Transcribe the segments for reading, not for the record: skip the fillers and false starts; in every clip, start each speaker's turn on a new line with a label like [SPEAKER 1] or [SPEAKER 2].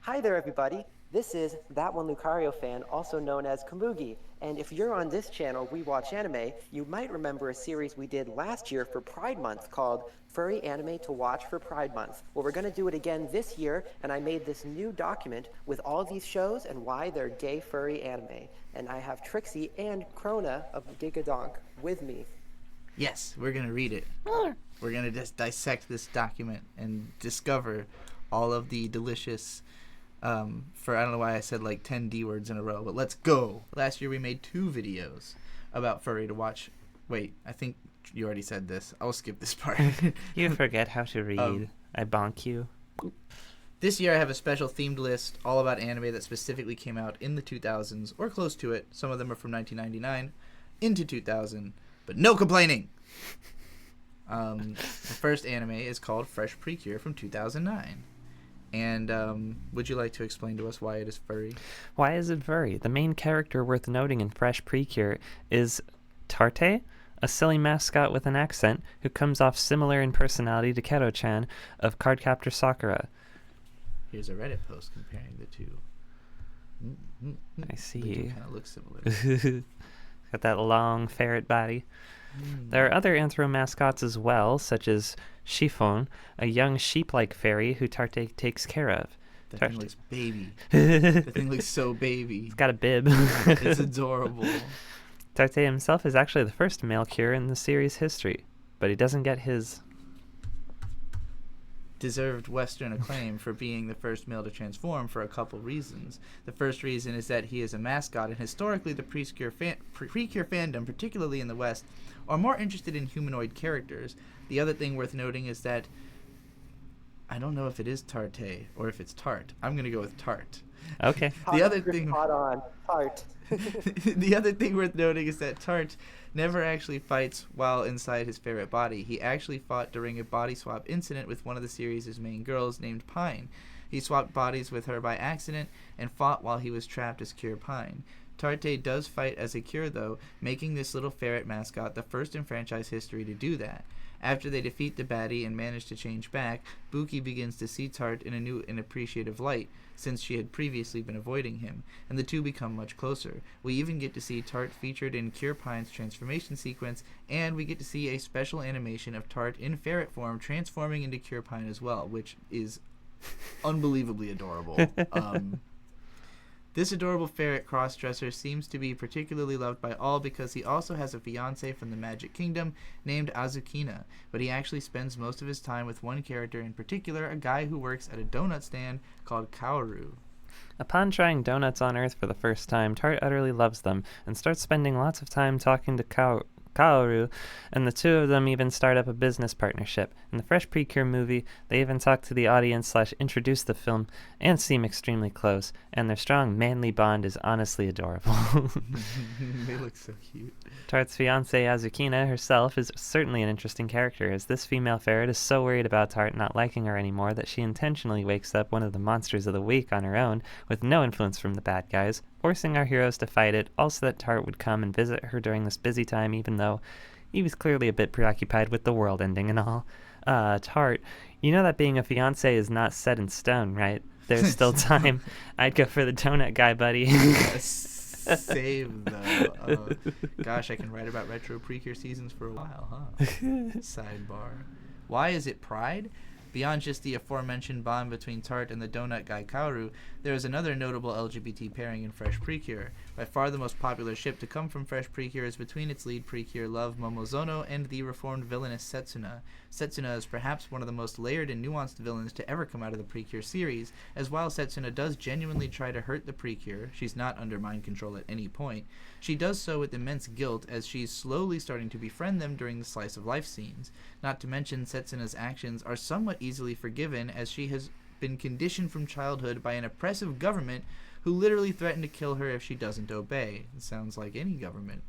[SPEAKER 1] Hi there, everybody. This is That One Lucario fan, also known as Kamugi. And if you're on this channel, We Watch Anime, you might remember a series we did last year for Pride Month called Furry Anime to Watch for Pride Month. Well, we're going to do it again this year, and I made this new document with all these shows and why they're gay furry anime. And I have Trixie and Krona of Gigadonk with me.
[SPEAKER 2] Yes, we're going to read it. We're going to just dissect this document and discover all of the delicious, I don't know why I said like 10 D words in a row, but let's go. Last year we made 2 videos about Furry to watch. Wait, I think you already said this. I'll skip this part.
[SPEAKER 3] You forget how to read. I bonk you.
[SPEAKER 2] This year I have a special themed list all about anime that specifically came out in the 2000s or close to it. Some of them are from 1999 into 2000, but no complaining. The first anime is called Fresh Precure from 2009. And would you like to explain to us why it is furry?
[SPEAKER 3] Why is it furry? The main character worth noting in Fresh Precure is Tarte, a silly mascot with an accent who comes off similar in personality to Kero-chan of Cardcaptor Sakura.
[SPEAKER 2] Here's a Reddit post comparing the two.
[SPEAKER 3] I see.
[SPEAKER 2] They do kind of look similar.
[SPEAKER 3] Got that long ferret body. There are other anthro mascots as well, such as Chiffon, a young sheep-like fairy who Tarte takes care of.
[SPEAKER 2] That thing looks baby. That thing looks so baby.
[SPEAKER 3] It's got a bib.
[SPEAKER 2] It's adorable.
[SPEAKER 3] Tarte himself is actually the first male cure in the series' history, but he doesn't get his
[SPEAKER 2] deserved Western acclaim for being the first male to transform for a couple reasons. The first reason is that he is a mascot, and historically the Precure fandom, particularly in the West, are more interested in humanoid characters. The other thing worth noting is that I don't know if it is Tarte or if it's Tarte. I'm going to go with Tarte.
[SPEAKER 3] Okay.
[SPEAKER 1] The other thing Tarte.
[SPEAKER 2] The other thing worth noting is that Tarte never actually fights while inside his ferret body. He actually fought during a body swap incident with one of the series' main girls named Pine. He swapped bodies with her by accident and fought while he was trapped as Cure Pine. Tarte does fight as a Cure, though, making this little ferret mascot the first in franchise history to do that. After they defeat the baddie and manage to change back, Buki begins to see Tarte in a new and appreciative light, since she had previously been avoiding him, and the two become much closer. We even get to see Tarte featured in Cure Pine's transformation sequence, and we get to see a special animation of Tarte in ferret form transforming into Cure Pine as well, which is unbelievably adorable. This adorable ferret crossdresser seems to be particularly loved by all because he also has a fiancé from the Magic Kingdom named Azukina, but he actually spends most of his time with one character in particular, a guy who works at a donut stand called Kaoru.
[SPEAKER 3] Upon trying donuts on Earth for the first time, Tarte utterly loves them and starts spending lots of time talking to Kaoru, and the two of them even start up a business partnership. In the Fresh Precure movie, they even talk to the audience / introduce the film and seem extremely close, and their strong manly bond is honestly adorable.
[SPEAKER 2] They look so cute.
[SPEAKER 3] Tarte's fiancée Azukina herself is certainly an interesting character, as this female ferret is so worried about Tarte not liking her anymore that she intentionally wakes up one of the monsters of the week on her own with no influence from the bad guys, forcing our heroes to fight it, also that Tarte would come and visit her during this busy time, even though he was clearly a bit preoccupied with the world ending and all. Tarte, you know that being a fiancé is not set in stone, right? There's still time. I'd go for the donut guy, buddy.
[SPEAKER 2] Save, though. Gosh, I can write about retro Precure seasons for a while, huh? Sidebar. Why is it Pride? Beyond just the aforementioned bond between Tarte and the donut guy Kaoru, there is another notable LGBT pairing in Fresh Precure. By far the most popular ship to come from Fresh Precure is between its lead Precure love Momozono and the reformed villainous Setsuna. Setsuna is perhaps one of the most layered and nuanced villains to ever come out of the Precure series, as while Setsuna does genuinely try to hurt the Precure, she's not under mind control at any point, she does so with immense guilt as she's slowly starting to befriend them during the slice of life scenes. Not to mention Setsuna's actions are somewhat easily forgiven as she has been conditioned from childhood by an oppressive government who literally threaten to kill her if she doesn't obey. It sounds like any government.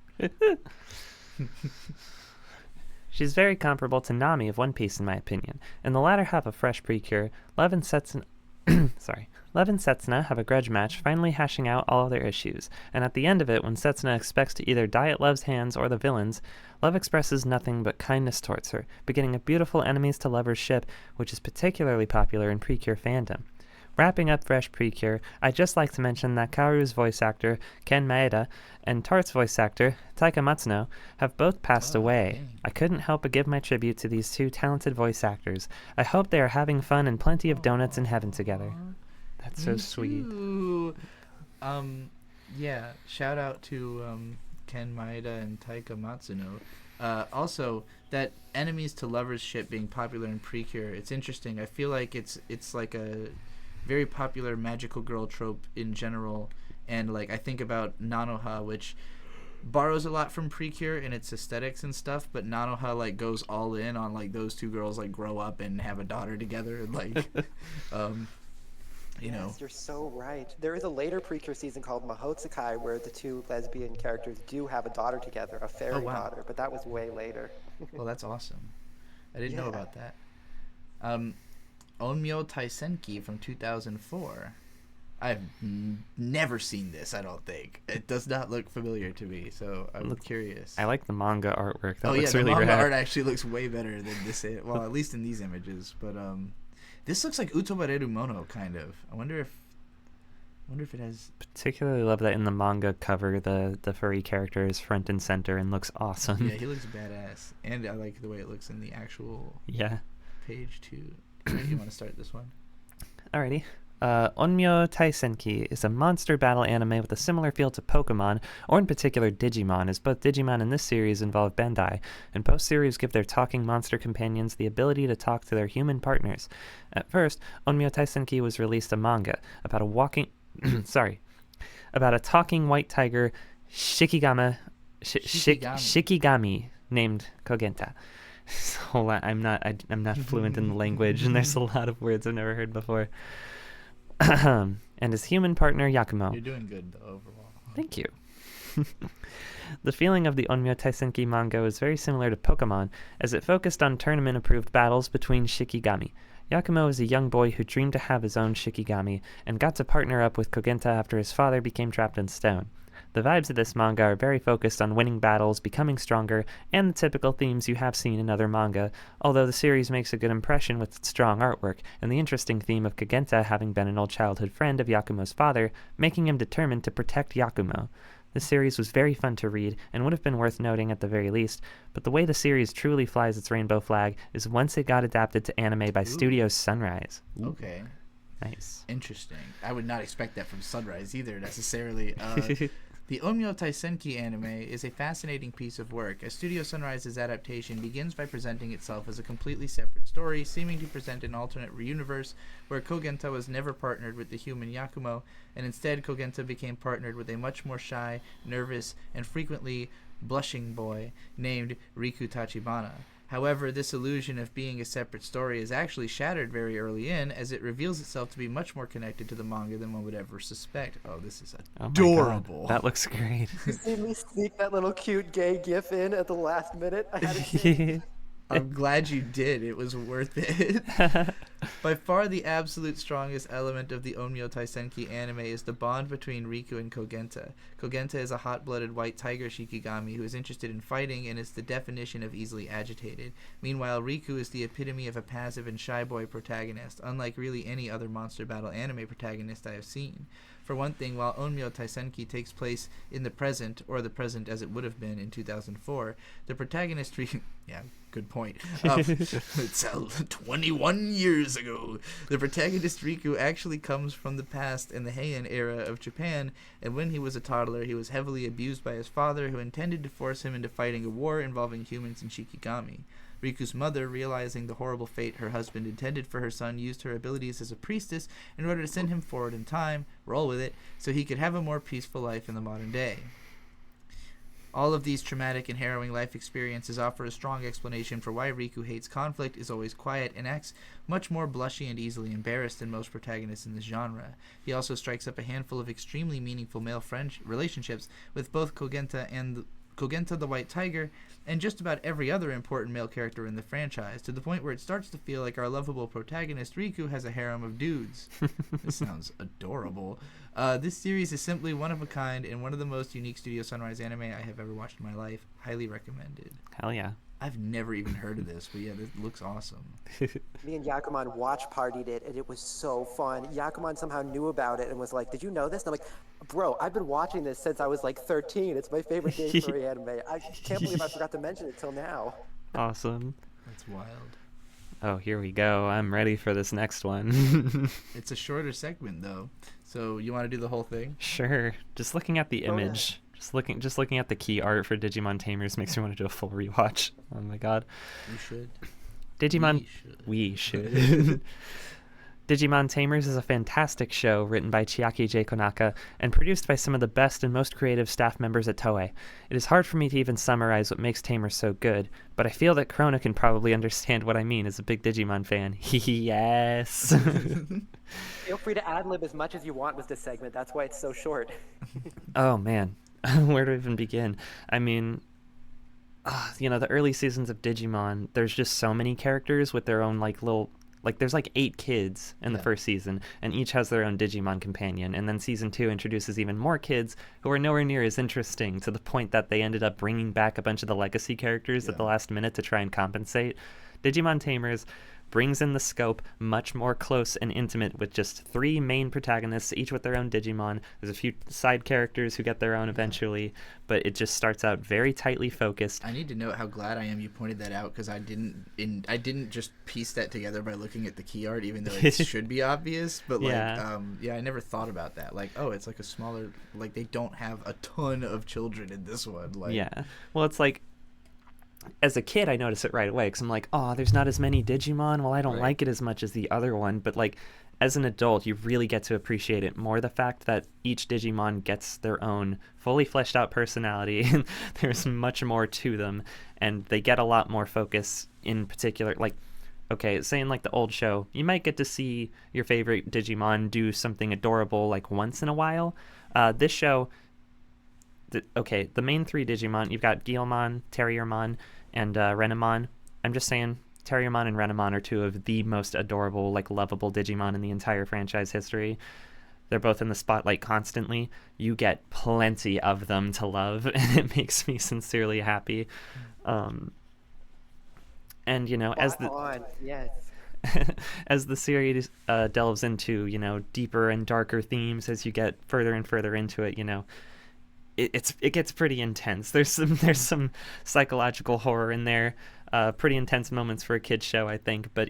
[SPEAKER 3] She's very comparable to Nami of One Piece in my opinion. In the latter half of Fresh Precure, Love and Setsuna have a grudge match, finally hashing out all of their issues, and at the end of it, when Setsuna expects to either die at Love's hands or the villains, Love expresses nothing but kindness towards her, beginning a beautiful enemies to lovers ship, which is particularly popular in Precure fandom. Wrapping up Fresh Precure, I'd just like to mention that Kaoru's voice actor, Ken Maeda, and Tarte's voice actor, Taika Matsuno, have both passed away.
[SPEAKER 2] dang.
[SPEAKER 3] I couldn't help but give my tribute to these two talented voice actors. I hope they are having fun and plenty of donuts in heaven together. That's so
[SPEAKER 2] Me
[SPEAKER 3] sweet.
[SPEAKER 2] too. Yeah, shout out to Ken Maeda and Taika Matsuno. Also, that enemies to lovers ship being popular in Precure, it's interesting. I feel like it's like a very popular magical girl trope in general, and like I think about Nanoha, which borrows a lot from Precure in its aesthetics and stuff, but Nanoha like goes all in on like those two girls like grow up and have a daughter together, and like you know.
[SPEAKER 1] Yes, you're so right. There is a later Precure season called Mahotsukai where the two lesbian characters do have a daughter together, a fairy
[SPEAKER 2] wow.
[SPEAKER 1] daughter, but that was way later.
[SPEAKER 2] Well, that's awesome. I didn't know
[SPEAKER 1] Yeah.
[SPEAKER 2] about that. Onmyo Taisenki from 2004. I've never seen this, I don't think. It does not look familiar to me, so I'm curious.
[SPEAKER 3] I like the manga artwork. That
[SPEAKER 2] Oh yeah,
[SPEAKER 3] looks
[SPEAKER 2] the
[SPEAKER 3] really
[SPEAKER 2] manga
[SPEAKER 3] rad.
[SPEAKER 2] art actually looks way better than this. Well, at least in these images. But this looks like Utobareru Mono, kind of. I wonder if it has...
[SPEAKER 3] Particularly love that in the manga cover, the furry character is front and center and looks awesome.
[SPEAKER 2] Yeah, he looks badass. And I like the way it looks in the actual
[SPEAKER 3] Yeah.
[SPEAKER 2] page, too. You want to start this one?
[SPEAKER 3] Alrighty. Onmyo Taisenki is a monster battle anime with a similar feel to Pokemon, or in particular Digimon, as both Digimon in this series involve Bandai, and both series give their talking monster companions the ability to talk to their human partners. At first, Onmyo Taisenki was released a manga about about a talking white tiger, Shikigami, named Kogenta. So I'm not fluent in the language, and there's a lot of words I've never heard before. And his human partner Yakumo.
[SPEAKER 2] You're doing good, though, overall.
[SPEAKER 3] Thank you. The feeling of the Onmyo Taisenki manga was very similar to Pokemon, as it focused on tournament-approved battles between Shikigami. Yakumo is a young boy who dreamed to have his own Shikigami, and got to partner up with Kogenta after his father became trapped in stone. The vibes of this manga are very focused on winning battles, becoming stronger, and the typical themes you have seen in other manga, although the series makes a good impression with its strong artwork, and the interesting theme of Kogenta having been an old childhood friend of Yakumo's father, making him determined to protect Yakumo. This series was very fun to read, and would have been worth noting at the very least, but the way the series truly flies its rainbow flag is once it got adapted to anime by Studio Sunrise.
[SPEAKER 2] Okay.
[SPEAKER 3] Nice.
[SPEAKER 2] Interesting. I would not expect that from Sunrise either, necessarily. The Onmyo Taisenki anime is a fascinating piece of work, as Studio Sunrise's adaptation begins by presenting itself as a completely separate story, seeming to present an alternate universe where Kogenta was never partnered with the human Yakumo, and instead Kogenta became partnered with a much more shy, nervous, and frequently blushing boy named Riku Tachibana. However, this illusion of being a separate story is actually shattered very early in, as it reveals itself to be much more connected to the manga than one would ever suspect. Oh, this is adorable.
[SPEAKER 3] That looks great.
[SPEAKER 1] You see me sneak that little cute gay gif in at the last minute? I had to
[SPEAKER 2] I'm glad you did. It was worth it. By far the absolute strongest element of the Onmyo Taisenki anime is the bond between Riku and Kogenta. Kogenta is a hot-blooded white tiger Shikigami who is interested in fighting and is the definition of easily agitated. Meanwhile, Riku is the epitome of a passive and shy boy protagonist, unlike really any other monster battle anime protagonist I have seen. For one thing, while Onmyo Taisenki takes place in the present, or the present as it would have been in 2004, the protagonist yeah, good point. It's 21 years ago. The protagonist Riku actually comes from the past in the Heian era of Japan, and when he was a toddler, he was heavily abused by his father, who intended to force him into fighting a war involving humans and Shikigami. Riku's mother, realizing the horrible fate her husband intended for her son, used her abilities as a priestess in order to send him forward in time, roll with it, so he could have a more peaceful life in the modern day. All of these traumatic and harrowing life experiences offer a strong explanation for why Riku hates conflict, is always quiet, and acts much more blushy and easily embarrassed than most protagonists in this genre. He also strikes up a handful of extremely meaningful male relationships with both Kogenta the White Tiger, and just about every other important male character in the franchise, to the point where it starts to feel like our lovable protagonist Riku has a harem of dudes. This sounds adorable. This series is simply one of a kind and one of the most unique Studio Sunrise anime I have ever watched in my life. Highly recommended.
[SPEAKER 3] Hell yeah.
[SPEAKER 2] I've never even heard of this, but yeah, this looks awesome.
[SPEAKER 1] Me and Yakuman watch partied it, and it was so fun. Yakuman somehow knew about it and was like, "Did you know this?" And I'm like, "Bro, I've been watching this since I was like 13. It's my favorite gay furry anime. I can't believe I forgot to mention it till now."
[SPEAKER 3] Awesome.
[SPEAKER 2] That's wild.
[SPEAKER 3] Oh, here we go. I'm ready for this next one.
[SPEAKER 2] It's a shorter segment though, so you want to do the whole thing?
[SPEAKER 3] Sure. Just looking at the image, just looking at the key art for Digimon Tamers makes me want to do a full rewatch. Oh my god.
[SPEAKER 2] You should.
[SPEAKER 3] Digimon. We should. Digimon Tamers is a fantastic show written by Chiaki J. Konaka and produced by some of the best and most creative staff members at Toei. It is hard for me to even summarize what makes Tamers so good, but I feel that Krona can probably understand what I mean as a big Digimon fan. Yes.
[SPEAKER 1] Feel free to ad-lib as much as you want with this segment. That's why it's so short.
[SPEAKER 3] Oh man, where to even begin? I mean, the early seasons of Digimon, there's just so many characters with their own there's 8 kids in the first season, and each has their own Digimon companion. And then season 2 introduces even more kids who are nowhere near as interesting, to the point that they ended up bringing back a bunch of the legacy characters at the last minute to try and compensate. Digimon Tamers brings in the scope much more close and intimate with just 3 main protagonists, each with their own Digimon. There's a few side characters who get their own eventually, but it just starts out very tightly focused.
[SPEAKER 2] I need to note how glad I am you pointed that out, because I didn't just piece that together by looking at the key art, even though it should be obvious. But I never thought about that. Like, oh, it's like a smaller, like they don't have a ton of children in this one. Like,
[SPEAKER 3] yeah, well, it's like, as a kid, I notice it right away because I'm like, oh, there's not as many Digimon. Well, I don't like it as much as the other one. But like, as an adult, you really get to appreciate it more. The fact that each Digimon gets their own fully fleshed out personality, and there's much more to them, and they get a lot more focus in particular. Like, okay, say in like the old show, you might get to see your favorite Digimon do something adorable like once in a while. This show, the main 3 Digimon, you've got Guilmon, Terriermon, and Renamon. I'm just saying, Terriermon and Renamon are 2 of the most adorable, like, lovable Digimon in the entire franchise history. They're both in the spotlight constantly. You get plenty of them to love, and it makes me sincerely happy. And, as the series delves into, deeper and darker themes as you get further and further into it, it gets pretty intense. There's some psychological horror in there, pretty intense moments for a kid's show, I think. But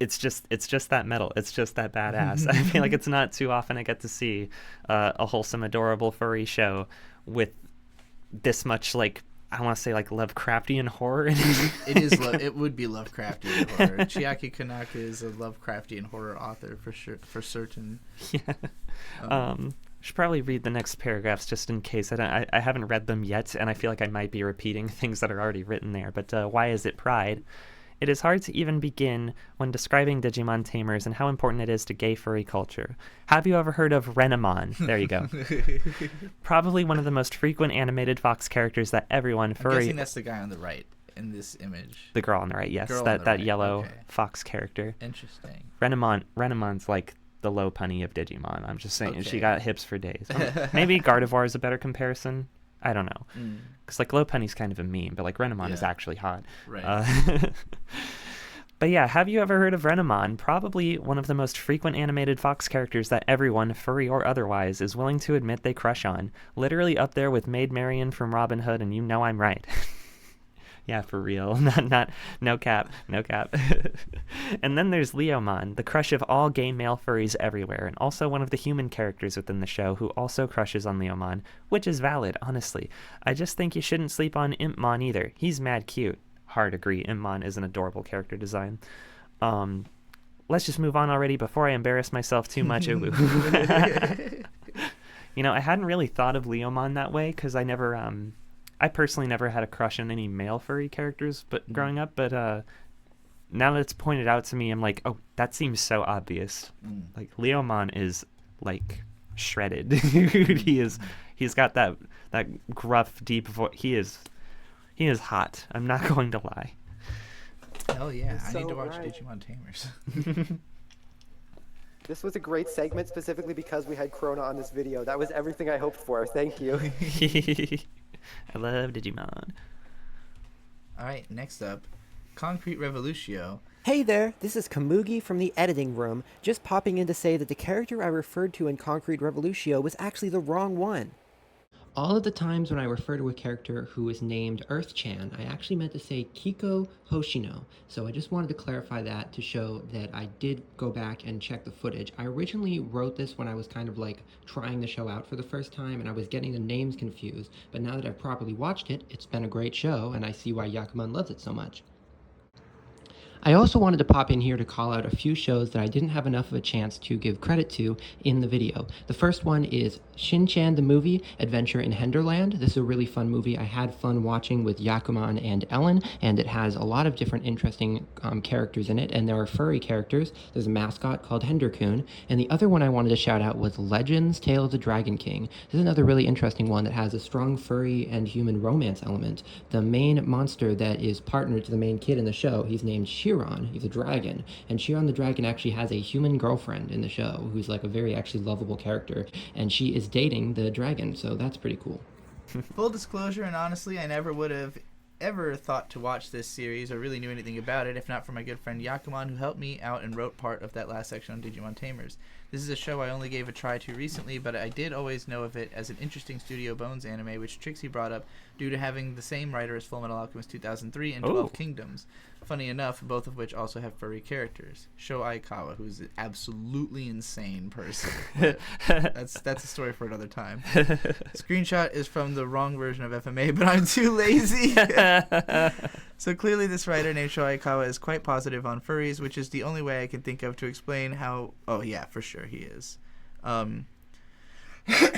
[SPEAKER 3] it's just that metal. It's just that badass. I feel like it's not too often I get to see a wholesome, adorable furry show with this much, like, I want to say, like, Lovecraftian horror in it.
[SPEAKER 2] It would be Lovecraftian horror. Chiaki Konaka is a Lovecraftian horror author for sure, for certain.
[SPEAKER 3] Yeah. Should probably read the next paragraphs just in case. I haven't read them yet, and I feel like I might be repeating things that are already written there. But why is it pride? It is hard to even begin when describing Digimon Tamers and how important it is to gay furry culture. Have you ever heard of Renamon? There you go. Probably one of the most frequent animated Fox characters that everyone furry...
[SPEAKER 2] I'm guessing that's the guy on the right in this image.
[SPEAKER 3] The girl on the right, yes. That yellow Fox character.
[SPEAKER 2] Interesting.
[SPEAKER 3] Renamon's like the low punny of Digimon. I'm just saying, she got hips for days. Maybe Gardevoir is a better comparison. I don't know. Because like low punny's kind of a meme, but like Renamon is actually hot.
[SPEAKER 2] Right.
[SPEAKER 3] But yeah, have you ever heard of Renamon? Probably one of the most frequent animated Fox characters that everyone, furry or otherwise, is willing to admit they crush on. Literally up there with Maid Marian from Robin Hood, and you know I'm right. Yeah, for real. No cap. And then there's Leomon, the crush of all gay male furries everywhere, and also one of the human characters within the show who also crushes on Leomon, which is valid, honestly. I just think you shouldn't sleep on Impmon either. He's mad cute. Hard agree, Impmon is an adorable character design. Let's just move on already before I embarrass myself too much. I hadn't really thought of Leomon that way, because I personally never had a crush on any male furry characters growing up, but now that it's pointed out to me, I'm like, oh, that seems so obvious. Like, Leomon is, like, shredded. He's got that gruff, deep voice. He is hot. I'm not going to lie.
[SPEAKER 2] Hell yeah, I need to watch Digimon Tamers.
[SPEAKER 1] This was a great segment specifically because we had Krona on this video. That was everything I hoped for. Thank you.
[SPEAKER 3] I love Digimon.
[SPEAKER 2] All right, next up, Concrete Revolutio.
[SPEAKER 1] Hey there, this is Kamugi from the editing room, just popping in to say that the character I referred to in Concrete Revolutio was actually the wrong one.
[SPEAKER 4] All of the times when I refer to a character who is named Earth-chan, I actually meant to say Kiko Hoshino. So I just wanted to clarify that to show that I did go back and check the footage. I originally wrote this when I was kind of like trying the show out for the first time and I was getting the names confused. But now that I've properly watched it, it's been a great show and I see why Yakuman loves it so much. I also wanted to pop in here to call out a few shows that I didn't have enough of a chance to give credit to in the video. The first one is Shin-Chan the Movie, Adventure in Henderland. This is a really fun movie. I had fun watching with Yakuman and Ellen, and it has a lot of different interesting characters in it, and there are furry characters. There's a mascot called Henderkun, and the other one I wanted to shout out was Legends, Tale of the Dragon King. This is another really interesting one that has a strong furry and human romance element. The main monster that is partnered to the main kid in the show, he's named Chiron. He's a dragon, and Chiron the dragon actually has a human girlfriend in the show who's like a very actually lovable character, and she is dating the dragon, so that's pretty cool.
[SPEAKER 2] Full disclosure, and honestly, I never would have ever thought to watch this series or really knew anything about it if not for my good friend Yakuman, who helped me out and wrote part of that last section on Digimon Tamers. This is a show I only gave a try to recently, but I did always know of it as an interesting Studio Bones anime, which Trixie brought up due to having the same writer as Fullmetal Alchemist 2003 and 12 Kingdoms. Funny enough, both of which also have furry characters. Sho Aikawa, who's an absolutely insane person. That's a story for another time. Screenshot is from the wrong version of FMA, but I'm too lazy. So clearly this writer named Sho Aikawa is quite positive on furries, which is the only way I can think of to explain how... Oh yeah, for sure he is.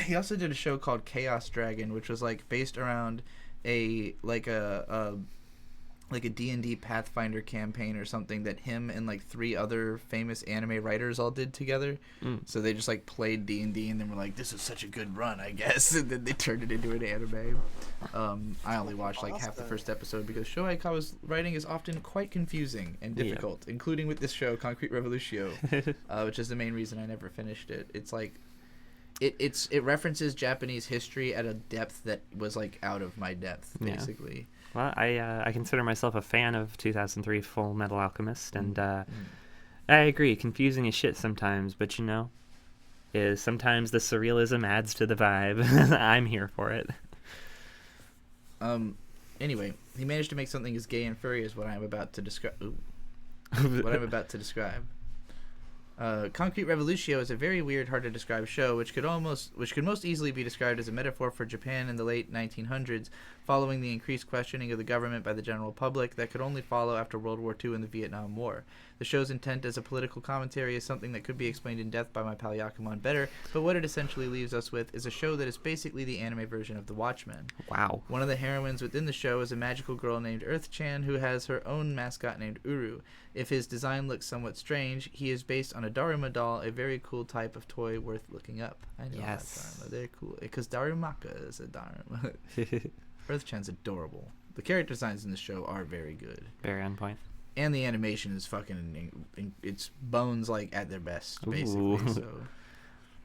[SPEAKER 2] He also did a show called Chaos Dragon, which was like based around a D&D Pathfinder campaign or something that him and like 3 other famous anime writers all did together. So they just like played D&D and then were like, this is such a good run, I guess. And then they turned it into an anime. I only watched like half the first episode because Sho Aikawa's writing is often quite confusing and difficult, including with this show, Concrete Revolutio, which is the main reason I never finished it. It's like, it references Japanese history at a depth that was like out of my depth, basically.
[SPEAKER 3] Yeah. Well, I consider myself a fan of 2003 Full Metal Alchemist, and I agree, confusing as shit sometimes, but you know, sometimes the surrealism adds to the vibe. I'm here for it.
[SPEAKER 2] Anyway, he managed to make something as gay and furry as what I'm about to describe. Concrete Revolutio is a very weird, hard to describe show, which could most easily be described as a metaphor for Japan in the late 1900s, following the increased questioning of the government by the general public that could only follow after World War II and the Vietnam War. The show's intent as a political commentary is something that could be explained in depth by my pal Yakuman better, but what it essentially leaves us with is a show that is basically the anime version of The Watchmen.
[SPEAKER 3] Wow.
[SPEAKER 2] One of the heroines within the show is a magical girl named Earth-chan who has her own mascot named Uru. If his design looks somewhat strange, he is based on a Daruma doll, a very cool type of toy worth looking up. I know about Daruma. They're cool. Because Darumaka is a Daruma. Earth-chan's adorable. The character designs in the show are very good.
[SPEAKER 3] Very on point.
[SPEAKER 2] And the animation is fucking... It's Bones, like, at their best, basically. So...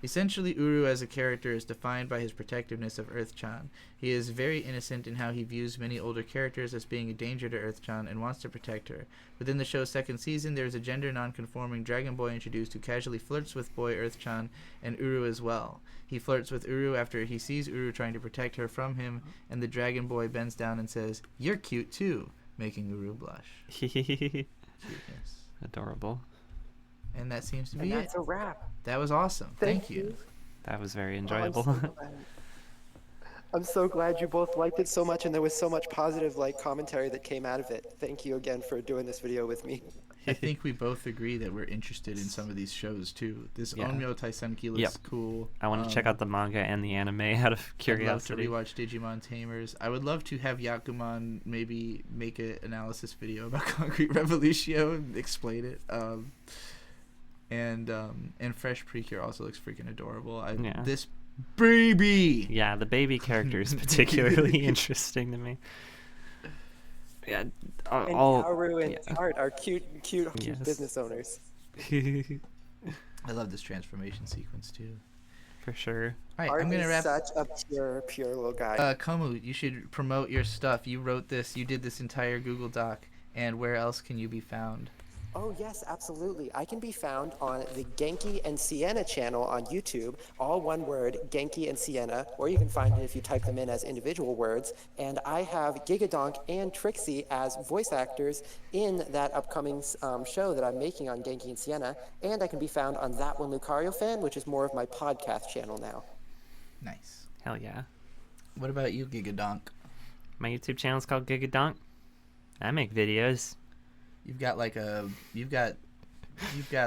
[SPEAKER 2] Essentially, Uru as a character is defined by his protectiveness of Earth-chan. He is very innocent in how he views many older characters as being a danger to Earth-chan and wants to protect her. Within the show's second season, there is a gender non-conforming dragon boy introduced who casually flirts with boy Earth-chan and Uru as well. He flirts with Uru after he sees Uru trying to protect her from him, and the dragon boy bends down and says, "You're cute too," making Uru blush. Cuteness.
[SPEAKER 3] Adorable.
[SPEAKER 2] And that seems to be
[SPEAKER 1] That's a wrap.
[SPEAKER 2] That was awesome. Thank you.
[SPEAKER 3] That was very enjoyable.
[SPEAKER 1] I'm so glad you both liked it so much, and there was so much positive commentary that came out of it. Thank you again for doing this video with me.
[SPEAKER 2] I think we both agree that we're interested in some of these shows too. This Onmyo Taisenki looks cool.
[SPEAKER 3] I want to check out the manga and the anime out of curiosity.
[SPEAKER 2] I'd love to rewatch Digimon Tamers. I would love to have Yakuman maybe make an analysis video about Concrete Revolutio and explain it. And Fresh Precure also looks freaking adorable. This baby.
[SPEAKER 3] Yeah, the baby character is particularly interesting to me. Yeah,
[SPEAKER 1] and Kaoru and Tarte are cute business owners.
[SPEAKER 2] I love this transformation sequence too.
[SPEAKER 3] for sure.
[SPEAKER 2] All right,
[SPEAKER 1] Art
[SPEAKER 2] I'm gonna
[SPEAKER 1] is
[SPEAKER 2] wrap.
[SPEAKER 1] such a pure little guy.
[SPEAKER 2] Komu, you should promote your stuff. You wrote this. You did this entire Google Doc. And where else can you be found?
[SPEAKER 1] Oh, yes, absolutely. I can be found on the Genki and Sienna channel on YouTube, all one word, Genki and Sienna, or you can find it if you type them in as individual words. And I have Gigadonk and Trixie as voice actors in that upcoming show that I'm making on Genki and Sienna. And I can be found on That One Lucario Fan, which is more of my podcast channel now.
[SPEAKER 2] Nice.
[SPEAKER 3] Hell yeah.
[SPEAKER 2] What about you, Gigadonk?
[SPEAKER 3] My YouTube channel is called Gigadonk. I make videos.
[SPEAKER 2] You've got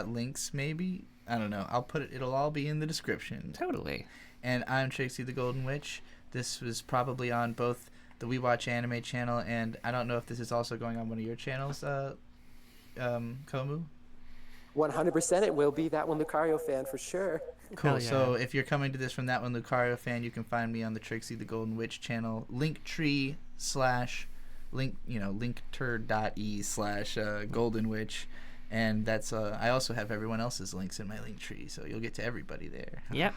[SPEAKER 2] links maybe? I don't know. I'll put it. It'll all be in the description.
[SPEAKER 3] Totally.
[SPEAKER 2] And I'm Trixie the Golden Witch. This was probably on both the We Watch Anime channel, and I don't know if this is also going on one of your channels, Komu.
[SPEAKER 1] 100% it will be That One Lucario Fan for sure.
[SPEAKER 2] Cool.
[SPEAKER 3] Hell yeah.
[SPEAKER 2] So if you're coming to this from That One Lucario Fan, you can find me on the Trixie the Golden Witch channel. Linktree / linkter.e/Golden Witch, and that's I also have everyone else's links in my link tree, so you'll get to everybody there.
[SPEAKER 3] Yep.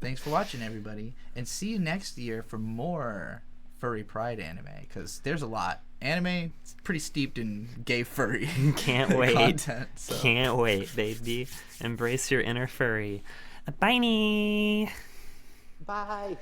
[SPEAKER 2] Thanks for watching, everybody, and see you next year for more Furry Pride anime, because there's a lot. Anime is pretty steeped in gay furry
[SPEAKER 3] Can't wait.
[SPEAKER 2] content. So.
[SPEAKER 3] Can't wait, baby. Embrace your inner furry. Bye.
[SPEAKER 1] Bye.